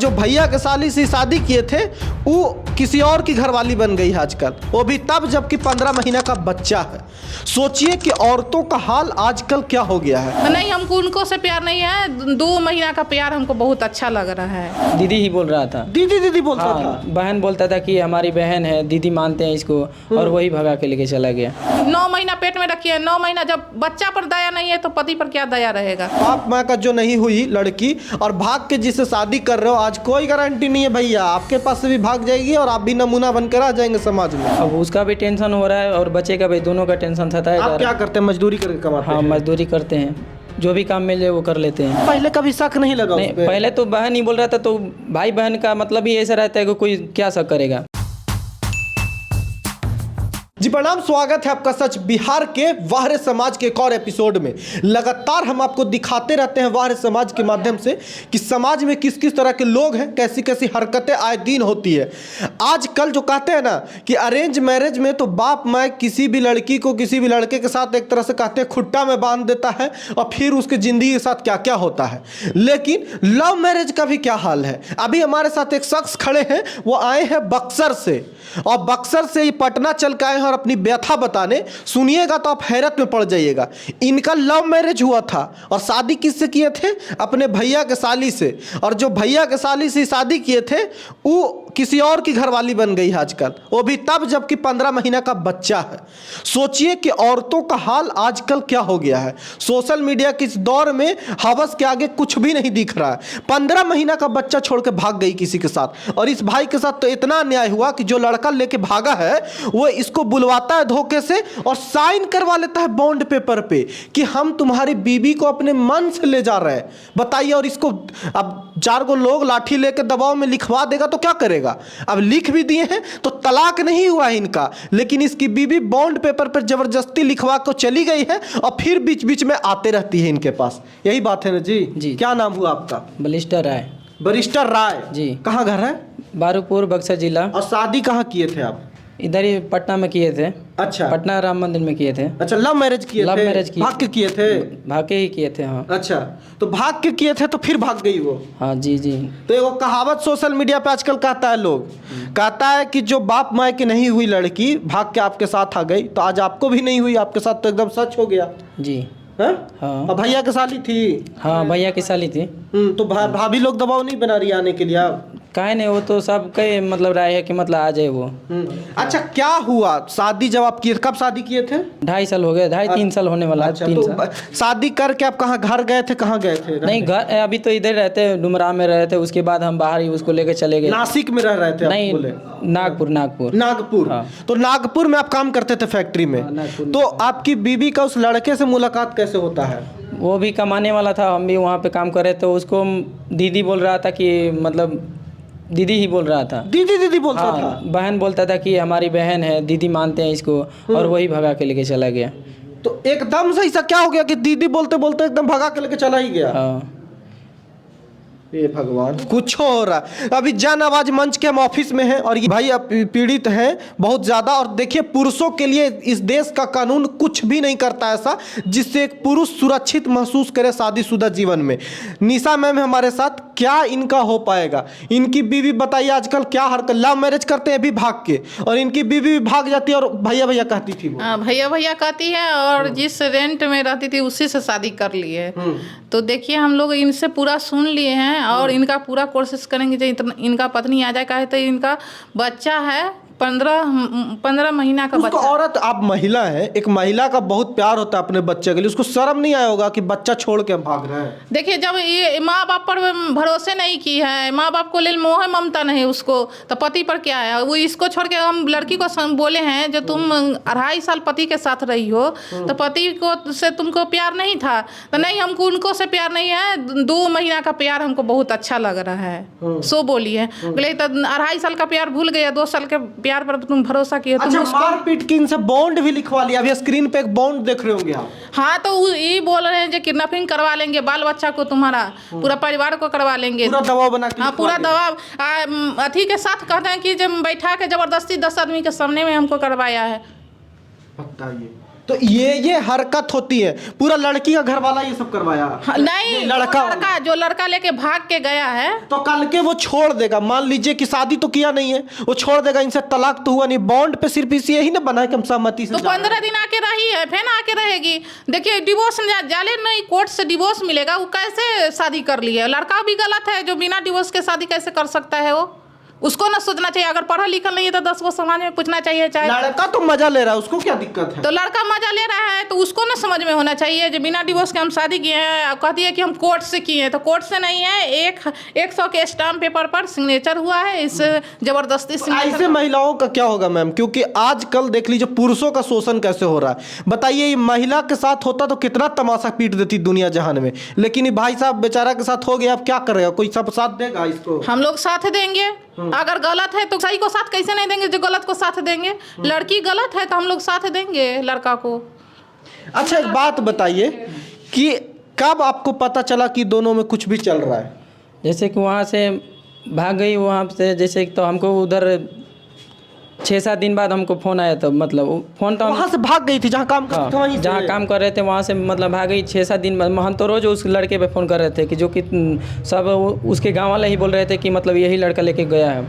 जो भैया के साली से शादी किए थे वो किसी और की घरवाली बन गई है आजकल, वो भी तब जबकि 15 महीना का बच्चा है। सोचिए कि औरतों का हाल आजकल क्या हो गया है। नहीं, हमको उनको से प्यार नहीं है, 2 महीना का प्यार हमको बहुत अच्छा लग रहा है। दीदी ही बोल रहा था, दीदी दीदी बोलता हाँ, था। बहन बोलता था कि हमारी बहन है, दीदी मानते हैं इसको, और वही भगा के लेके चला गया। 9 महीना पेट में रखी है, 9 महीना जब बच्चा पर दया नहीं है तो पति पर क्या दया रहेगा। बाप माँ का जो नहीं हुई लड़की और भाग के जिससे शादी कर रहे हो, आज कोई गारंटी नहीं है भैया, आपके पास से भी भाग जाएगी और आप भी नमूना बनकर आ जाएंगे समाज में। अब उसका भी टेंशन हो रहा है और बच्चे का भी, दोनों का टेंशन सताया जा आप रहा क्या है। करते हैं? मजदूरी करके कमाते हाँ, हैं? मजदूरी करते हैं, जो भी काम मिल जाए वो कर लेते हैं। पहले कभी शक नहीं लगा नहीं, उस पे? पहले तो बहन ही बोल रहा था, तो भाई बहन का मतलब ही ऐसा रहता है कि कोई क्या शक करेगा। जी प्रणाम, स्वागत है आपका सच बिहार के वाहरे समाज के एक और एपिसोड में। लगातार हम आपको दिखाते रहते हैं वाहरे समाज के माध्यम से कि समाज में किस किस तरह के लोग हैं, कैसी कैसी हरकतें आए दिन होती है। आजकल जो कहते हैं ना कि अरेंज मैरिज में तो बाप माँ किसी भी लड़की को किसी भी लड़के के साथ एक तरह से कहते हैं खुट्टा में बांध देता है और फिर उसकी ज़िंदगी के साथ क्या क्या होता है। लेकिन लव मैरिज का भी क्या हाल है। अभी हमारे साथ एक शख्स खड़े हैं, वो आए हैं बक्सर से, और बक्सर से ही पटना चल के आए हैं और अपनी व्यथा बताने। सुनिएगा तो आप हैरत में पड़ जाइएगा। इनका लव मैरिज हुआ था और शादी किससे किए थे? अपने भैया के साली से, और जो भैया के साली से शादी किए थे वो किसी और की घरवाली बन गई है आजकल, वो भी तब जबकि 15 महीना का बच्चा है। सोचिए कि औरतों का हाल आजकल क्या हो गया है। सोशल मीडिया के इस दौर में हवस के आगे कुछ भी नहीं दिख रहा है। 15 महीना का बच्चा छोड़ के भाग गई किसी के साथ, और इस भाई के साथ तो इतना अन्याय हुआ कि जो लड़का लेके भागा है वो इसको बुलवाता है धोखे से और साइन करवा लेता है बॉन्ड पेपर पे कि हम तुम्हारी बीबी को अपने मन से ले जा रहे हैं। बताइए, और इसको अब 4 गो लोग लाठी लेके दबाव में लिखवा देगा तो क्या करेगा? अब लिख भी दिए हैं तो तलाक नहीं हुआ है इनका, लेकिन इसकी बीबी बॉन्ड पेपर पर जबरदस्ती लिखवा कर चली गई है और फिर बीच बीच में आते रहती है इनके पास। यही बात है ना जी? जी। क्या नाम हुआ आपका? बलिस्टर राय। बरिस्टर राय जी। कहाँ घर है? बारूपुर, बक्सर जिला। और शादी कहाँ किए थे आप? इधर ही पटना में किए थे। अच्छा, पटना राम मंदिर में किए थे। अच्छा, लव मैरिज किए थे? लव मैरिज किए, भाग के किए थे? भाग के ही किए थे, हाँ। अच्छा, तो भाग के किए थे तो फिर भाग गई वो? हाँ जी जी। तो एगो कहावत सोशल मीडिया पे आजकल कहता है लोग, कहता है कि जो बाप माँ की नहीं हुई लड़की भाग के आपके साथ आ गई, तो आज आपको भी नहीं हुई, आपके साथ तो एकदम सच हो गया जी। है? हाँ। और भैया की साली थी? हाँ, भैया की साली थी। तो भाभी लोग दबाव नहीं बना रही आने के लिए आप? काहे नहीं, वो तो सब कई मतलब राय है कि मतलब आ जाए वो। अच्छा, क्या हुआ शादी जब आप किए? कब शादी किए थे? 2.5 साल हो गए, 2.5-3 साल होने वाला है। अच्छा, 3 तो साल। शादी करके आप कहाँ घर गए थे? कहाँ गए थे? नहीं, घर अभी तो इधर रहते हैं, डुमरा में रहते, उसके बाद हम बाहर ही उसको लेके चले गए। नासिक में रह रहे थे आप? नहीं, बोले नागपुर। नागपुर। हाँ। तो नागपुर में आप काम करते थे फैक्ट्री में? हाँ, नागपुर में। तो आपकी बीबी का उस लड़के से मुलाकात कैसे होता है? वो भी कमाने वाला था, हम भी वहाँ पे काम कर रहे थे। उसको दीदी बोल रहा था कि मतलब दीदी ही बोल रहा था, दीदी दीदी बोलता हाँ, था। बहन बोलता था कि हमारी बहन है, दीदी मानते हैं इसको, और वही भगा के लेके चला गया। तो एकदम से ऐसा क्या हो गया कि दीदी बोलते बोलते एकदम भगा के लेके चला ही गया? हाँ। ये भगवान, कुछ हो रहा है। अभी जन आवाज मंच के हम ऑफिस में हैं और ये भाई अब पीड़ित हैं बहुत ज़्यादा। और देखिए, पुरुषों के लिए इस देश का कानून कुछ भी नहीं करता ऐसा जिससे एक पुरुष सुरक्षित महसूस करे शादीशुदा जीवन में। निशा मैम हमारे साथ, क्या इनका हो पाएगा? इनकी बीवी बताइए आजकल क्या हरकत, लव मैरिज करते हैं अभी भाग के, और इनकी बीवी भी भाग जाती है और भैया भैया कहती थी वो। भैया भैया कहती है, और जिस रेंट में रहती थी उसी से शादी कर ली है। तो देखिए, हम लोग इनसे पूरा सुन लिए हैं और इनका पूरा कोशिश करेंगे जो इनका पत्नी आ जाए। कहे तो इनका बच्चा है, 15 महीना का उसको बच्चा। औरत, आप महिला है, एक महिला का बहुत प्यार होता है अपने बच्चे के लिए, उसको शर्म नहीं आया होगा कि बच्चा छोड़ के हम भाग रहे हैं? देखिए, जब ये माँ बाप पर भरोसे नहीं की है, माँ बाप को ले मोह ममता नहीं उसको, तो पति पर क्या है? वो इसको छोड़ के हम लड़की को बोले हैं जो तुम 2.5 साल पति के साथ रही हो, तो पति को से तुमको प्यार नहीं था? तो नहीं, हमको उनको से प्यार नहीं है, 2 महीना का प्यार हमको बहुत अच्छा लग रहा है। सो बोली है, बोले तो 2.5 साल का प्यार भूल गया, 2 साल के प्यार पर तुम भरोसा किए। अच्छा, मारपीट की इनसे बॉन्ड भी लिखवा लिया? अभी स्क्रीन पे एक बॉन्ड देख रहे होंगे आप। हाँ, तो ये बोल रहे हैं जो किडनैपिंग करवा लेंगे, बाल बच्चा को, तुम्हारा पूरा परिवार को करवा लेंगे, पूरा दबाव बना के। हाँ, पूरा दबाव अथी के साथ कहते हैं कि जब बैठा के जबरदस्ती 10 आदमी के सामने में हमको करवाया है। बताइए, तो ये हरकत होती है, पूरा लड़की का घर वाला ये सब करवाया? हाँ, नहीं लड़का जो लड़का लेके भाग के गया है तो कल के वो छोड़ देगा, मान लीजिए कि शादी तो किया नहीं है, वो छोड़ देगा, इनसे तलाक तो हुआ नहीं, बॉन्ड पे सिर्फ इसी यही ना बना है कि हम सहमति से तो जा रहे हैं। 15 दिन आके रही है, फिर आके रहेगी। देखिए डिवोर्स जाले नहीं, कोर्ट से डिवोर्स मिलेगा, वो कैसे शादी कर लिया? लड़का भी गलत है, जो बिना डिवोर्स के शादी कैसे कर सकता है वो? उसको ना सोचना चाहिए, अगर पढ़ा लिखा नहीं है तो 10 वो समाज में पूछना चाहिए। चाहे लड़का तो मजा ले रहा है, उसको क्या दिक्कत है? तो लड़का मजा ले रहा है तो उसको ना समझ में होना चाहिए, जो बिना डिवोर्स के हम शादी किए हैं, कहती है कि हम कोर्ट से किए हैं, तो कोर्ट से नहीं है, 100 के स्टाम्प पेपर पर सिग्नेचर हुआ है, इस जबरदस्ती ऐसे महिलाओं का क्या होगा मैम? क्योंकि आजकल देख लीजिए पुरुषों का शोषण कैसे हो रहा है, बताइए। ये महिला के साथ होता तो कितना तमाशा पीट देती दुनिया जहान में, लेकिन ये भाई साहब बेचारा के साथ हो गया, अब क्या करेगा? कोई सब साथ देगा इसको? हम लोग साथ देंगे। अगर गलत है तो सही को साथ कैसे नहीं देंगे, जो गलत को साथ देंगे? लड़की गलत है तो हम लोग साथ देंगे लड़का को। अच्छा एक बात बताइए कि कब आपको पता चला कि दोनों में कुछ भी चल रहा है? जैसे कि वहाँ से भाग गई, वहाँ से जैसे तो हमको उधर 6-7 दिन बाद हमको फ़ोन आया, तो मतलब फ़ोन तो वहाँ से भाग गई थी जहाँ काम करती थी, वहीं से? जहाँ काम कर रहे थे वहाँ से मतलब भाग गई 6-7 दिन बाद। हम तो रोज़ उस लड़के पे फ़ोन कर रहे थे कि जो कि सब उसके गाँव वाले ही बोल रहे थे कि मतलब यही लड़का लेके गया है।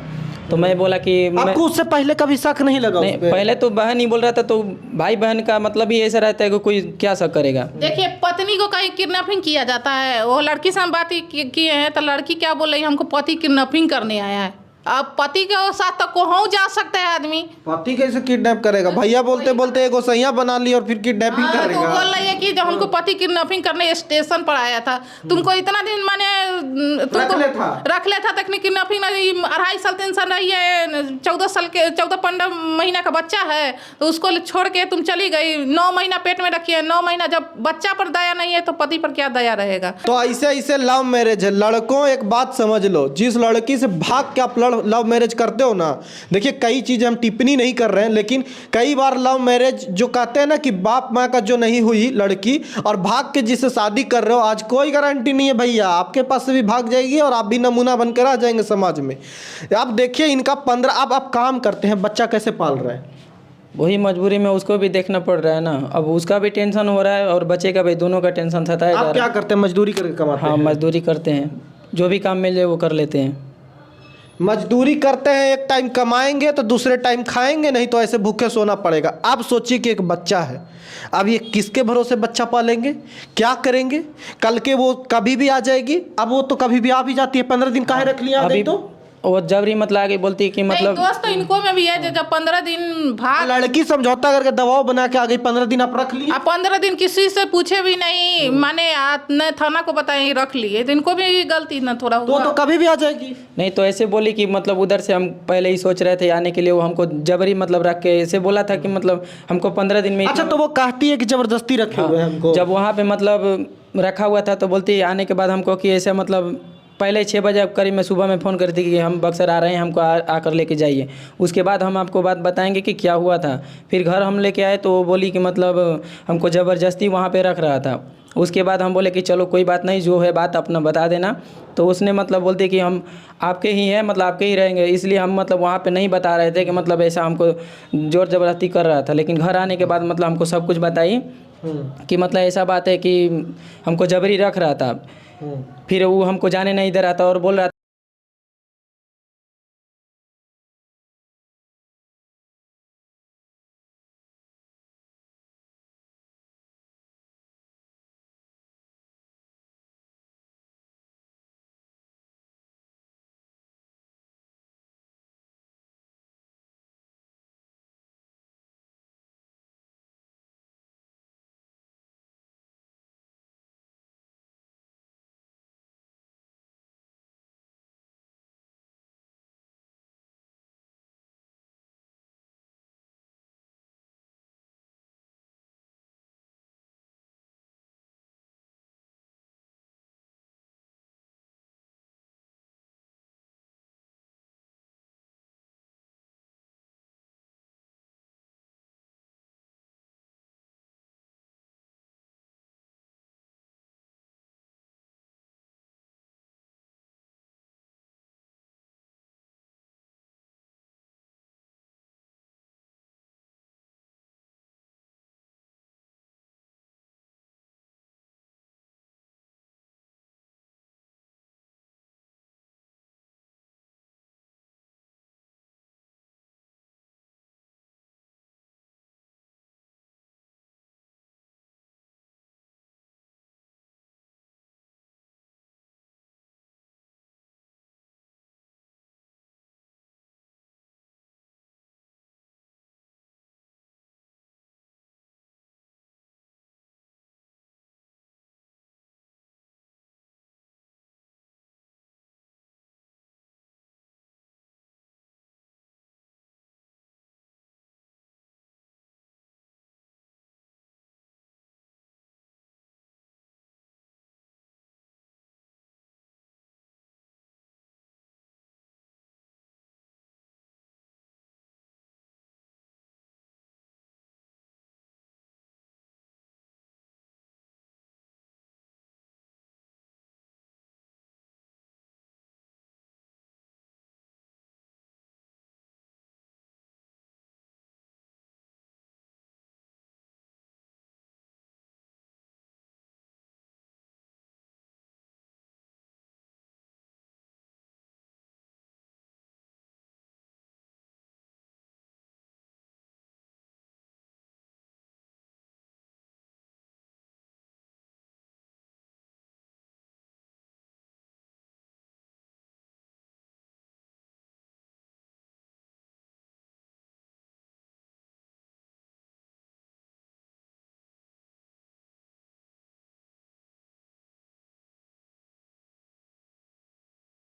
तो मैं बोला कि आपको उससे पहले कभी शक नहीं लगा? नहीं, उस पे? पहले तो बहन ही बोल रहा था, तो भाई बहन का मतलब ही ऐसा रहता है कि कोई क्या शक करेगा। देखिए पत्नी को कहीं किडनैपिंग किया जाता है, वो लड़की से हम बात किए हैं तो लड़की क्या बोल रही है, हमको पति किडनैपिंग करने आया है। अब पति के साथ तक कहूँ जा सकता है आदमी? पति कैसे किडनैप करेगा? भैया बोलते बोलते एगो सैया बना ली और फिर किडनैपिंग हाँ, तो करेगा? बोल रही है कि जब हमको पति किडनैपिंग करने स्टेशन पर आया था, तुमको इतना दिन माने तुमको रख ले था तकनीक किडनैपिंग नहीं। 2.5 साल 3 साल रही है, 14 साल के 14-15 महीना का बच्चा है, तो उसको छोड़ के तुम चली गई। 9 महीना पेट में रखी है, 9 महीना जब बच्चा पर दया नहीं है तो पति पर क्या दया रहेगा? तो ऐसे ऐसे लव मैरिज है। लड़कों एक बात समझ लो, जिस लड़की से भाग के आप लव मैरिज करते हो ना, देखिए कई चीज़ें हम टिप्पणी नहीं कर रहे हैं, लेकिन कई बार लव मैरिज जो कहते हैं ना कि बाप माँ का जो नहीं हुई लड़की और भाग के जिससे शादी कर रहे हो, आज कोई गारंटी नहीं है भैया, आपके पास से भी भाग जाएगी और आप भी नमूना बनकर आ जाएंगे समाज में। आप देखिए इनका 15 अब आप काम करते हैं, बच्चा कैसे पाल रहे हैं? वही मजबूरी में उसको भी देखना पड़ रहा है ना, अब उसका भी टेंशन हो रहा है और बच्चे का भी, दोनों का टेंशन सताया जा आप रहा क्या है। करते हैं? मजदूरी करके कमाते हाँ, हैं? मजदूरी करते हैं, जो भी काम मिल जाए वो कर लेते हैं। मजदूरी करते हैं, एक टाइम कमाएंगे तो दूसरे टाइम खाएंगे, नहीं तो ऐसे भूखे सोना पड़ेगा। आप सोचिए कि एक बच्चा है, अब ये किसके भरोसे बच्चा पालेंगे, क्या करेंगे? कल के वो कभी भी आ जाएगी, अब वो तो कभी भी आ भी जाती है। 15 दिन काहे रख लिया? आ गई तो वो जबरी मतलब आगे बोलती है कि मतलब दोस्त तो इनको में भी है, जो जब 15 दिन भाग, लड़की समझौता करके दबाव बना के आ गई, 15 दिन आप रख लिए। आप 15 दिन किसी से पूछे भी नहीं, माने न थाना को बताए रख लिए, तो इनको भी गलती न थोड़ा हुआ। तो कभी भी आ जाएगी। नहीं, तो ऐसे बोली कि मतलब उधर से हम पहले ही सोच रहे थे आने के लिए, वो हमको जबरी मतलब रख के ऐसे बोला था कि मतलब हमको 15 दिन में। अच्छा, तो वो कहती है कि जबरदस्ती रखे हुए हैं हमको। जब वहाँ पे मतलब रखा हुआ था तो बोलती आने के बाद हमको कि ऐसे मतलब पहले 6 बजे करीब में सुबह में फ़ोन करती कि हम बक्सर आ रहे हैं, हमको आकर लेके जाइए, उसके बाद हम आपको बात बताएंगे कि क्या हुआ था। फिर घर हम लेके आए तो वो बोली कि मतलब हमको ज़बरदस्ती वहाँ पे रख रहा था। उसके बाद हम बोले कि चलो कोई बात नहीं, जो है बात अपना बता देना। तो उसने मतलब बोलते कि हम आपके ही हैं, मतलब आपके ही रहेंगे, इसलिए हम मतलब वहाँ पे नहीं बता रहे थे कि मतलब ऐसा हमको ज़ोर ज़बरदस्ती कर रहा था। लेकिन घर आने के बाद मतलब हमको सब कुछ बताई कि मतलब ऐसा बात है कि हमको जबरी रख रहा था। फिर वो हमको जाने नहीं दे रहा था और बोल रहा था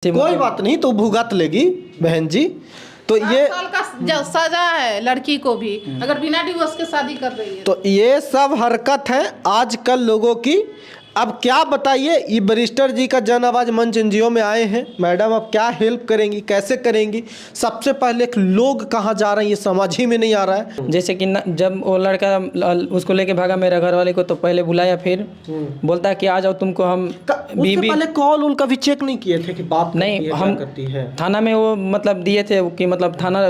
कोई बात नहीं, तो भुगत लेगी बहन जी। तो 7 ये साल का सजा है लड़की को भी, अगर बिना डिवोर्स के शादी कर रही है। तो ये सब हरकत है आजकल लोगों की। अब क्या बताइए, ये बैरिस्टर जी का जन आवाज मंच एनजीओ में आए हैं। मैडम अब क्या हेल्प करेंगी, कैसे करेंगी? सबसे पहले लोग कहाँ जा रहे हैं ये समझ ही में नहीं आ रहा है। जैसे कि जब वो लड़का उसको लेके भागा मेरा घर वाले को, तो पहले बुलाया, फिर बोलता कि आ जाओ तुमको हम उससे बीबी पहले कॉल उनका भी चेक नहीं किए थे कि बात नहीं, करती है, हम क्या करती है। थाना में वो मतलब दिए थे कि मतलब थाना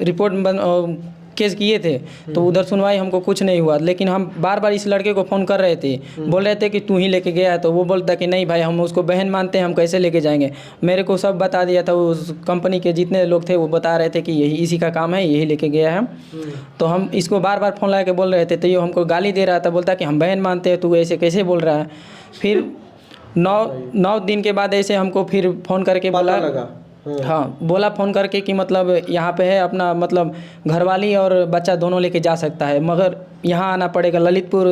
रिपोर्ट केस किए थे, तो उधर सुनवाई हमको कुछ नहीं हुआ। लेकिन हम बार बार इस लड़के को फ़ोन कर रहे थे, बोल रहे थे कि तू ही लेके गया है, तो वो बोलता कि नहीं भाई, हम उसको बहन मानते हैं, हम कैसे लेके जाएंगे। मेरे को सब बता दिया था, उस कंपनी के जितने लोग थे वो बता रहे थे कि यही इसी का काम है, यही लेके गया है। तो हम इसको बार बार फ़ोन लगा के बोल रहे थे, तो ये हमको गाली दे रहा था, बोलता कि हम बहन मानते हैं, तू ऐसे कैसे बोल रहा है। फिर 9 दिन के बाद ऐसे हमको फिर फ़ोन करके बोला, लगा हाँ बोला फ़ोन करके कि मतलब यहाँ पे है अपना, मतलब घरवाली और बच्चा दोनों लेके जा सकता है, मगर यहाँ आना पड़ेगा, ललितपुर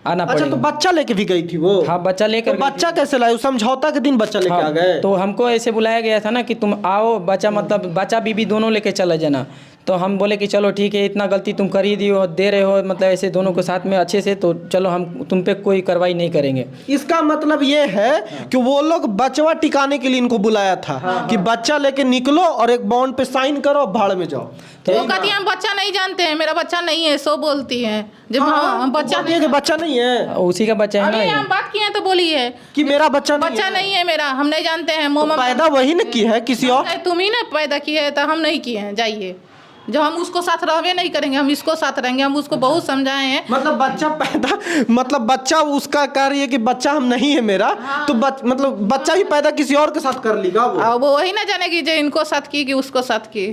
आना अच्छा, पड़ेगा। तो बच्चा लेके भी गई थी वो? हाँ बच्चा तो लेकर बच्चा कैसे लाए? समझौता के दिन बच्चा लेके आ गए? तो हमको ऐसे बुलाया गया था ना कि तुम आओ, बच्चा मतलब बच्चा बीबी दोनों लेके चला जाना। तो हम बोले कि चलो ठीक है, इतना गलती तुम कर ही दियो, दे रहे हो मतलब ऐसे दोनों को साथ में अच्छे से, तो चलो हम तुम पे कोई कार्रवाई नहीं करेंगे। इसका मतलब ये है कि वो लोग बचवा टिकाने के लिए इनको बुलाया था कि बच्चा लेके निकलो और एक बॉन्ड पे साइन करो, भाड़ में जाओ। तो वो कहती है हम बच्चा नहीं जानते हैं, मेरा बच्चा नहीं है, सो बोलती है। जब हम बच्चा नहीं, बच्चा नहीं है, उसी का बच्चा है अभी ना। हम बात किए हैं तो बोली है कि मेरा बच्चा बच्चा नहीं है मेरा, हम नहीं जानते हैं। तो पैदा वही ने की है, किसी और। तुम ही ना पैदा किए है, तो हम नहीं किए हैं। जाइए, जो हम उसको साथ रहवे नहीं करेंगे, हम इसको साथ रहेंगे। हम उसको बहुत समझाए हैं। मतलब बच्चा पैदा, मतलब बच्चा उसका कह रही है कि बच्चा हम नहीं है मेरा। तो मतलब बच्चा भी पैदा किसी और के साथ कर लेगा वो। वो वही ना जानेगी जो इनको साथ की कि उसको साथ की।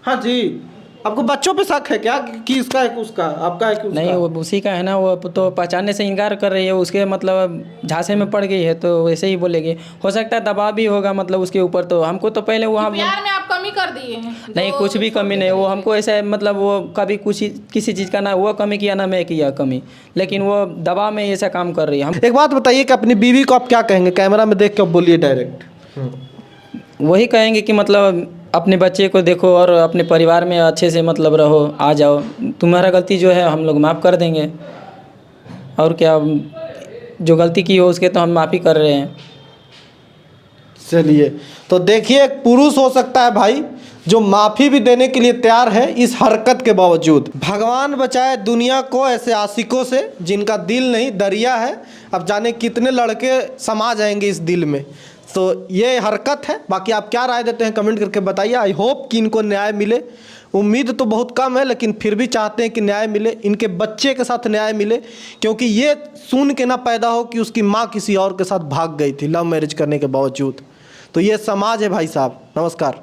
हाँ जी, आपको बच्चों पे शक है क्या कि इसका है कि उसका? आपका है कि उसका? नहीं, वो उसी का है ना। वो तो पहचानने से इनकार कर रही है, उसके मतलब झांसे में पड़ गई है, तो वैसे ही बोलेगी। हो सकता है दबाव भी होगा मतलब उसके ऊपर। तो हमको तो पहले वहाँ प्यार में आप कमी कर दिए हैं। नहीं, कुछ भी कमी नहीं। वो हमको ऐसा मतलब वो कभी कुछ किसी चीज़ का ना वो कमी किया ना मैं किया कमी, लेकिन वो दबाव में ऐसा काम कर रही है। हम एक बात बताइए कि अपनी बीवी को आप क्या कहेंगे? कैमरा में देख के आप बोलिए डायरेक्ट। वही कहेंगे कि मतलब अपने बच्चे को देखो और अपने परिवार में अच्छे से मतलब रहो, आ जाओ। तुम्हारा गलती जो है हम लोग माफ़ कर देंगे, और क्या, जो गलती की हो उसके तो हम माफ़ी कर रहे हैं। चलिए, तो देखिए एक पुरुष हो सकता है भाई जो माफ़ी भी देने के लिए तैयार है इस हरकत के बावजूद। भगवान बचाए दुनिया को ऐसे आशिकों से जिनका दिल नहीं, दरिया है। अब जाने कितने लड़के समा जाएंगे इस दिल में। तो ये हरकत है। बाकी आप क्या राय देते हैं कमेंट करके बताइए। आई होप कि इनको न्याय मिले। उम्मीद तो बहुत कम है, लेकिन फिर भी चाहते हैं कि न्याय मिले, इनके बच्चे के साथ न्याय मिले। क्योंकि ये सुन के ना पैदा हो कि उसकी माँ किसी और के साथ भाग गई थी लव मैरिज करने के बावजूद। तो ये समाज है भाई साहब। नमस्कार।